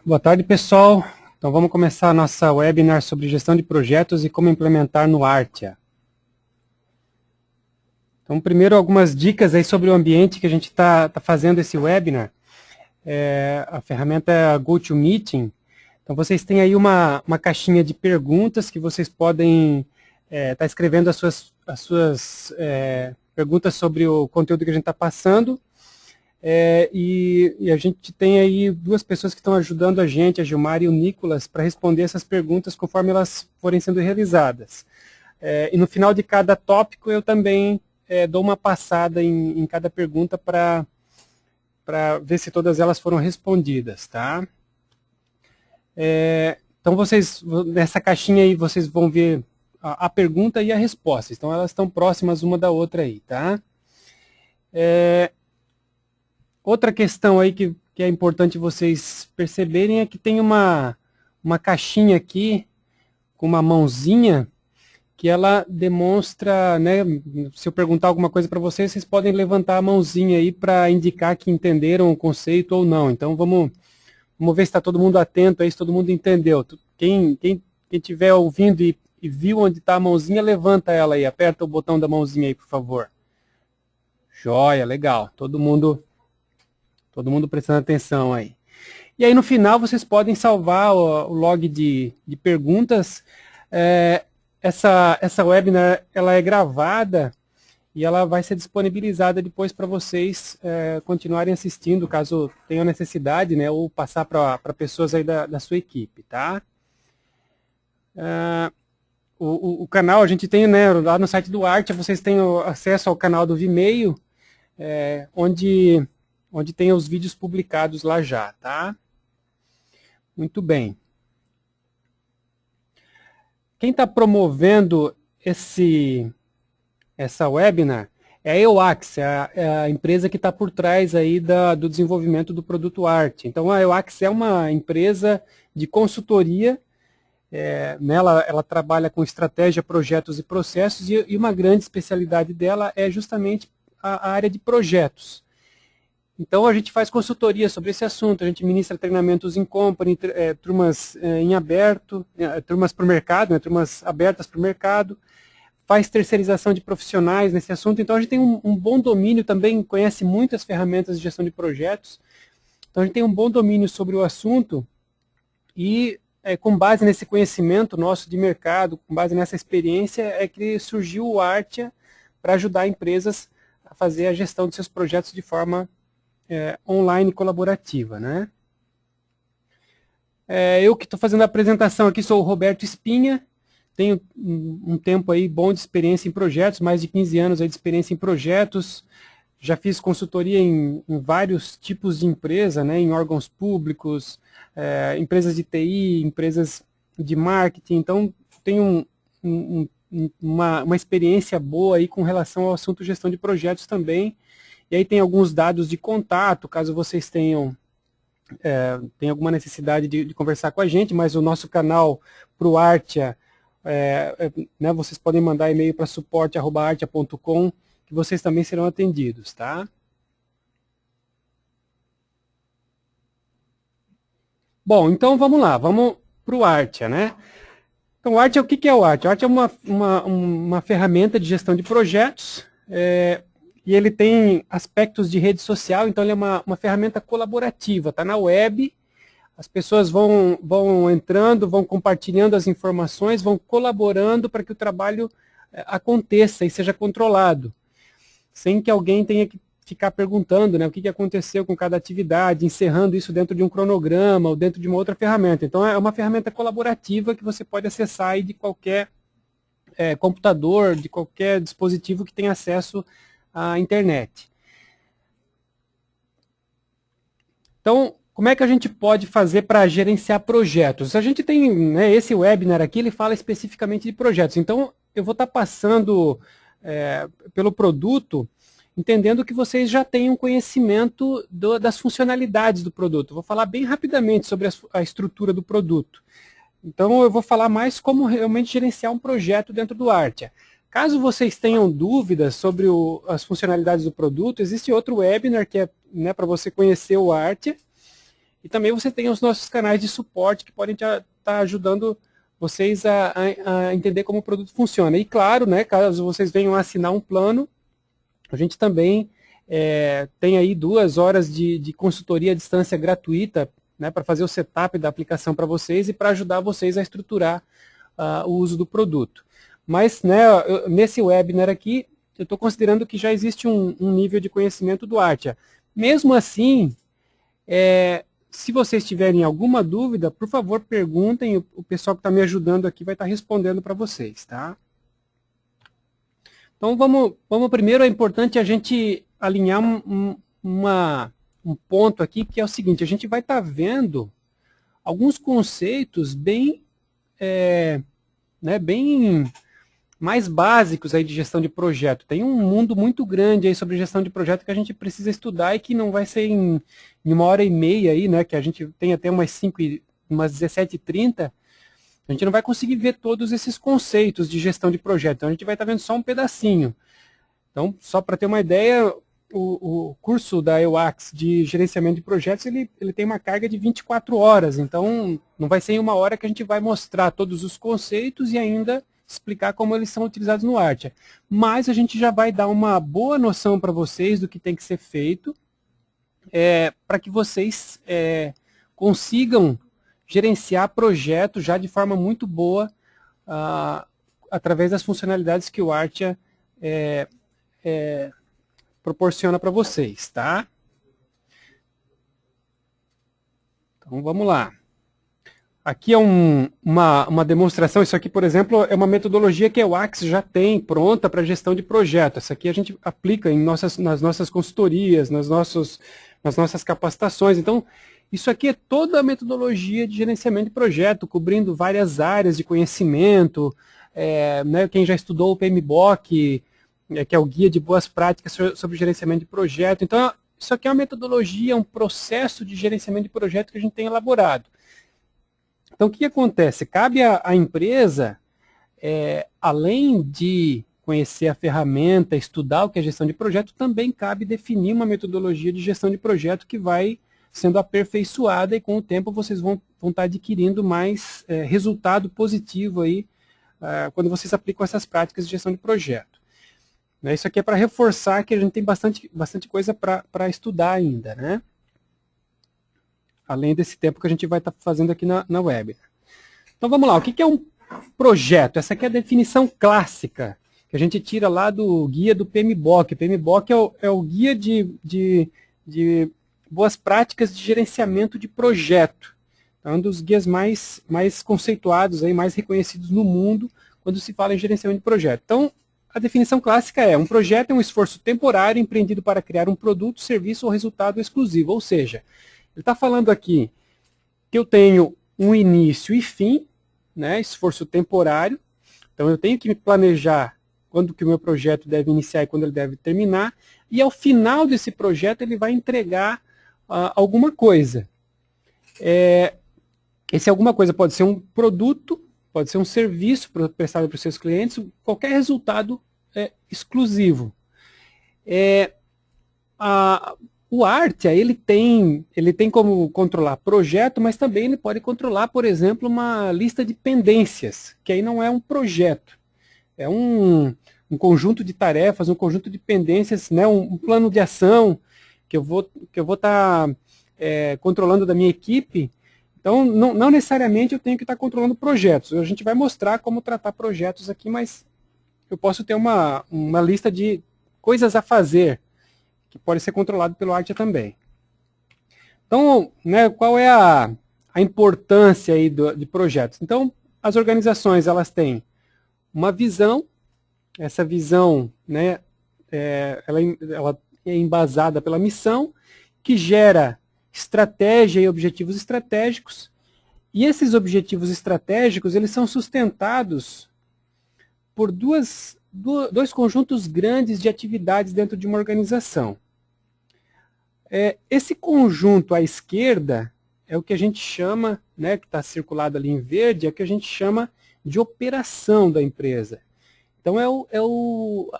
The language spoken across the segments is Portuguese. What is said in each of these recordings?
Boa tarde, pessoal. Então vamos começar a nossa webinar sobre gestão de projetos e como implementar no Artia. Então, primeiro, algumas dicas aí sobre o ambiente que a gente está fazendo esse webinar. A ferramenta é a GoToMeeting. Então, vocês têm aí uma caixinha de perguntas que vocês podem estar escrevendo as suas perguntas sobre o conteúdo que a gente está passando. E a gente tem aí duas pessoas que estão ajudando a gente, a Gilmar e o Nicolas, para responder essas perguntas conforme elas forem sendo realizadas. E no final de cada tópico eu também dou uma passada em cada pergunta para ver se todas elas foram respondidas, tá? Então nessa caixinha aí vocês vão ver a pergunta e a resposta. Então elas estão próximas uma da outra aí, tá? Outra questão aí que é importante vocês perceberem é que tem uma caixinha aqui com uma mãozinha que ela demonstra, né, se eu perguntar alguma coisa para vocês, vocês podem levantar a mãozinha aí para indicar que entenderam o conceito ou não. Então vamos ver se está todo mundo atento aí, se todo mundo entendeu. Quem estiver ouvindo e viu onde está a mãozinha, levanta ela aí, aperta o botão da mãozinha aí, por favor. Joia, legal. Todo mundo prestando atenção aí. E aí no final vocês podem salvar o log de perguntas. Essa webinar ela é gravada e ela vai ser disponibilizada depois para vocês continuarem assistindo, caso tenham necessidade, né, ou passar para pessoas aí da sua equipe, tá? O canal a gente tem, né, lá no site do Artia, vocês têm acesso ao canal do Vimeo, onde tem os vídeos publicados lá já, tá? Muito bem. Quem está promovendo essa webinar é a EUAX, é a empresa que está por trás aí do desenvolvimento do produto Artia. Então, a EUAX é uma empresa de consultoria, nela ela trabalha com estratégia, projetos e processos, e uma grande especialidade dela é justamente a área de projetos. Então, a gente faz consultoria sobre esse assunto, a gente ministra treinamentos em company, turmas em aberto, turmas para o mercado, né, turmas abertas para o mercado, faz terceirização de profissionais nesse assunto. Então, a gente tem um bom domínio, também conhece muitas ferramentas de gestão de projetos. Então, a gente tem um bom domínio sobre o assunto e, com base nesse conhecimento nosso de mercado, com base nessa experiência, é que surgiu o Artia para ajudar empresas a fazer a gestão de seus projetos de forma online colaborativa, né? Eu que estou fazendo a apresentação aqui sou o Roberto Espinha, tenho um tempo aí bom de experiência em projetos, mais de 15 anos aí de experiência em projetos, já fiz consultoria em vários tipos de empresa, né, em órgãos públicos, empresas de TI, empresas de marketing, então tenho uma experiência boa aí com relação ao assunto gestão de projetos também. E aí tem alguns dados de contato, caso vocês tenham alguma necessidade de conversar com a gente, mas o nosso canal para o Artia, né, vocês podem mandar e-mail para suporte@artia.com, que vocês também serão atendidos, tá? Bom, então vamos lá, vamos para o Artia, né? Então o Artia, o que é o Artia? O Artia é uma ferramenta de gestão de projetos, e ele tem aspectos de rede social, então ele é uma ferramenta colaborativa, está na web, as pessoas vão entrando, vão compartilhando as informações, vão colaborando para que o trabalho aconteça e seja controlado, sem que alguém tenha que ficar perguntando, né, o que aconteceu com cada atividade, encerrando isso dentro de um cronograma ou dentro de uma outra ferramenta. Então é uma ferramenta colaborativa que você pode acessar aí de qualquer computador, de qualquer dispositivo que tenha acesso a internet. Então, como é que a gente pode fazer para gerenciar projetos? A gente tem, né, esse webinar aqui, ele fala especificamente de projetos. Então, eu vou estar passando pelo produto, entendendo que vocês já têm um conhecimento das funcionalidades do produto. Vou falar bem rapidamente sobre a estrutura do produto. Então, eu vou falar mais como realmente gerenciar um projeto dentro do Artia. Caso vocês tenham dúvidas sobre as funcionalidades do produto, existe outro webinar que é, né, para você conhecer o Artia, E também você tem os nossos canais de suporte que podem estar ajudando vocês a entender como o produto funciona. E claro, né, caso vocês venham a assinar um plano, a gente também tem aí 2 horas de consultoria à distância gratuita, né, para fazer o setup da aplicação para vocês e para ajudar vocês a estruturar o uso do produto. Mas, né, nesse webinar aqui, eu estou considerando que já existe um nível de conhecimento do Artia. Mesmo assim, se vocês tiverem alguma dúvida, por favor, perguntem, o pessoal que está me ajudando aqui vai estar respondendo para vocês, tá? Então, vamos primeiro, é importante a gente alinhar um ponto aqui, que é o seguinte, a gente vai estar vendo alguns conceitos bem mais básicos aí de gestão de projeto. Tem um mundo muito grande aí sobre gestão de projeto que a gente precisa estudar e que não vai ser em 1h30 aí, né, que a gente tem até umas 17h30, a gente não vai conseguir ver todos esses conceitos de gestão de projeto, então a gente vai estar vendo só um pedacinho. Então, só para ter uma ideia, o curso da EWACS de gerenciamento de projetos, ele tem uma carga de 24 horas, então não vai ser em 1 hora que a gente vai mostrar todos os conceitos e ainda explicar como eles são utilizados no Artia. Mas a gente já vai dar uma boa noção para vocês do que tem que ser feito, para que vocês consigam gerenciar projetos já de forma muito boa, através das funcionalidades que o Artia proporciona para vocês, tá? Então, vamos lá. Aqui é uma demonstração, isso aqui, por exemplo, é uma metodologia que a EWACS já tem pronta para gestão de projeto. Essa aqui a gente aplica nas nossas consultorias, nas nossas capacitações. Então, isso aqui é toda a metodologia de gerenciamento de projeto, cobrindo várias áreas de conhecimento, né, quem já estudou o PMBOK, que é o Guia de Boas Práticas sobre Gerenciamento de Projeto. Então, isso aqui é uma metodologia, um processo de gerenciamento de projeto que a gente tem elaborado. Então, o que acontece? Cabe à empresa, além de conhecer a ferramenta, estudar o que é gestão de projeto, também cabe definir uma metodologia de gestão de projeto que vai sendo aperfeiçoada e com o tempo vocês vão estar adquirindo mais resultado positivo aí, quando vocês aplicam essas práticas de gestão de projeto. Isso aqui é para reforçar que a gente tem bastante coisa para estudar ainda, né? Além desse tempo que a gente vai estar fazendo aqui na web. Então vamos lá, o que é um projeto? Essa aqui é a definição clássica, que a gente tira lá do guia do PMBOK. O PMBOK é o guia de boas práticas de gerenciamento de projeto. É um dos guias mais conceituados, aí, mais reconhecidos no mundo, quando se fala em gerenciamento de projeto. Então, a definição clássica é: um projeto é um esforço temporário empreendido para criar um produto, serviço ou resultado exclusivo. Ou seja, ele está falando aqui que eu tenho um início e fim, né, esforço temporário. Então, eu tenho que me planejar quando que o meu projeto deve iniciar e quando ele deve terminar. E ao final desse projeto, ele vai entregar alguma coisa. Esse alguma coisa pode ser um produto, pode ser um serviço prestado para os seus clientes, qualquer resultado exclusivo. O Artia, ele tem como controlar projeto, mas também ele pode controlar, por exemplo, uma lista de pendências, que aí não é um projeto. É um conjunto de tarefas, um conjunto de pendências, né, um plano de ação que eu vou estar controlando da minha equipe. Então, não necessariamente eu tenho que estar controlando projetos. A gente vai mostrar como tratar projetos aqui, mas eu posso ter uma lista de coisas a fazer, que pode ser controlado pelo Artia também. Então, né, qual é a importância aí de projetos? Então, as organizações, elas têm uma visão. Essa visão, né, ela é embasada pela missão, que gera estratégia e objetivos estratégicos. E esses objetivos estratégicos, eles são sustentados por dois conjuntos grandes de atividades dentro de uma organização. Esse conjunto à esquerda é o que a gente chama, né, que está circulado ali em verde, é o que a gente chama de operação da empresa. Então,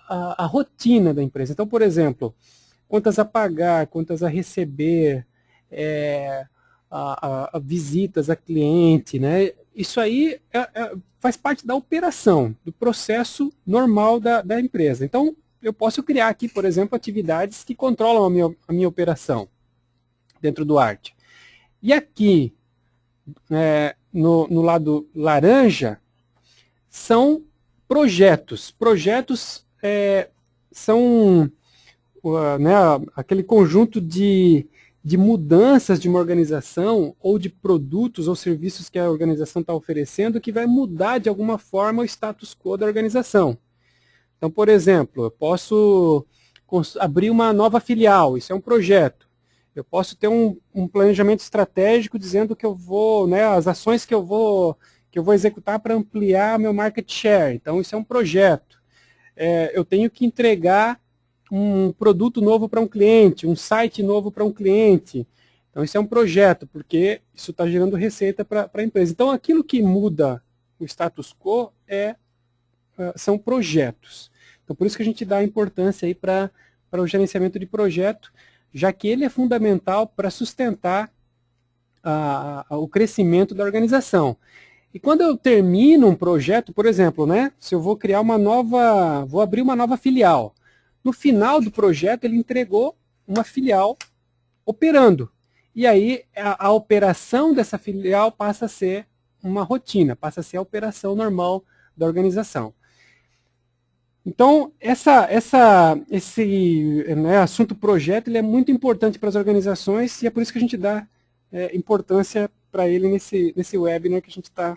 a rotina da empresa. Então, por exemplo, contas a pagar, contas a receber, a visitas a cliente, né? Isso aí faz parte da operação, do processo normal da empresa. Então, eu posso criar aqui, por exemplo, atividades que controlam a minha operação dentro do Arte. E aqui, no lado laranja, são projetos. Projetos são aquele conjunto de mudanças de uma organização ou de produtos ou serviços que a organização está oferecendo que vai mudar de alguma forma o status quo da organização. Então, por exemplo, eu posso abrir uma nova filial, isso é um projeto. Eu posso ter um planejamento estratégico dizendo que eu vou, as ações que eu vou executar para ampliar meu market share. Então, isso é um projeto. Eu tenho que entregar um produto novo para um cliente, um site novo para um cliente. Então, isso é um projeto, porque isso está gerando receita para a empresa. Então, aquilo que muda o status quo são projetos. Então, por isso que a gente dá importância aí para o gerenciamento de projeto, já que ele é fundamental para sustentar o crescimento da organização. E quando eu termino um projeto, por exemplo, se eu vou criar vou abrir uma nova filial, no final do projeto ele entregou uma filial operando. E aí a operação dessa filial passa a ser uma rotina, passa a ser a operação normal da organização. Então, esse assunto projeto ele é muito importante para as organizações e é por isso que a gente dá importância para ele nesse webinar que a gente está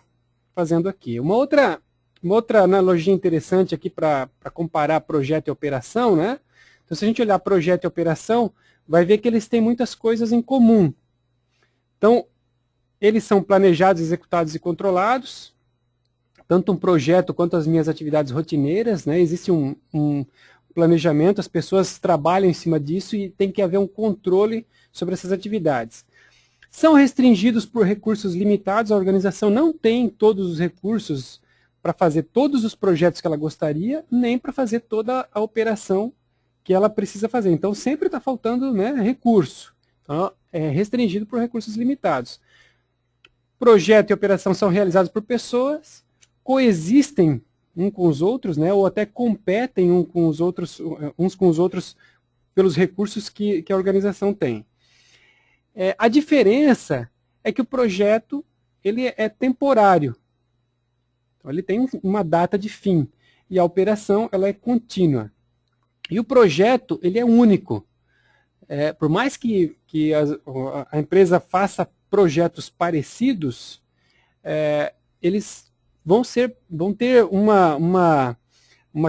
fazendo aqui. Uma outra analogia interessante aqui para comparar projeto e operação, Então, se a gente olhar projeto e operação, vai ver que eles têm muitas coisas em comum. Então, eles são planejados, executados e controlados, tanto um projeto quanto as minhas atividades rotineiras, Existe um planejamento, as pessoas trabalham em cima disso e tem que haver um controle sobre essas atividades. São restringidos por recursos limitados, a organização não tem todos os recursos para fazer todos os projetos que ela gostaria, nem para fazer toda a operação que ela precisa fazer. Então, sempre está faltando recurso. Então, é restringido por recursos limitados. Projeto e operação são realizados por pessoas, coexistem uns com os outros, ou até competem uns com os outros pelos recursos que a organização tem. A diferença é que o projeto ele é temporário. Então, ele tem uma data de fim. E a operação ela é contínua. E o projeto ele é único. Por mais que a empresa faça projetos parecidos, eles vão ter uma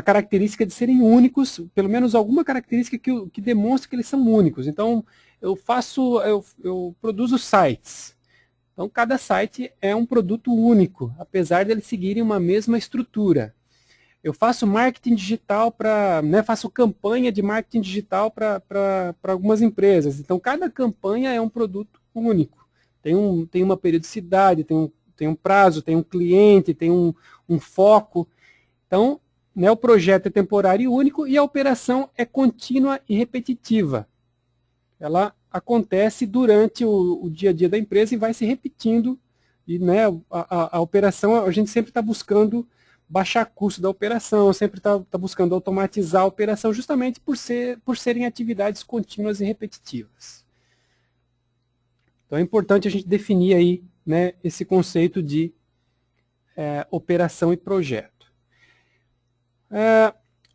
característica de serem únicos, pelo menos alguma característica que demonstre que eles são únicos. Então, eu produzo sites. Então, cada site é um produto único, apesar de eles seguirem uma mesma estrutura. Eu faço marketing digital faço campanha de marketing digital para algumas empresas. Então, cada campanha é um produto único. Tem uma periodicidade, tem um prazo, tem um cliente, tem um foco. Então, o projeto é temporário e único e a operação é contínua e repetitiva. Ela acontece durante o dia a dia da empresa e vai se repetindo. E a operação, a gente sempre está buscando baixar custo da operação, sempre está buscando automatizar a operação, justamente por serem atividades contínuas e repetitivas. Então é importante a gente definir aí esse conceito de operação e projeto.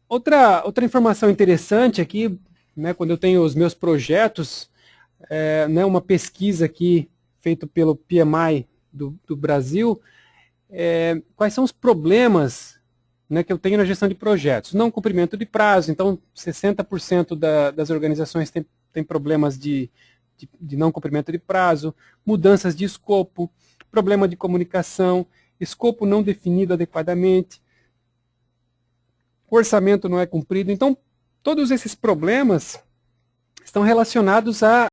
Outra informação interessante aqui, quando eu tenho os meus projetos, uma pesquisa aqui feita pelo PMI do Brasil, quais são os problemas que eu tenho na gestão de projetos? Não cumprimento de prazo, então 60% das organizações têm problemas de não cumprimento de prazo, mudanças de escopo, problema de comunicação, escopo não definido adequadamente, orçamento não é cumprido. Então, todos esses problemas estão relacionados a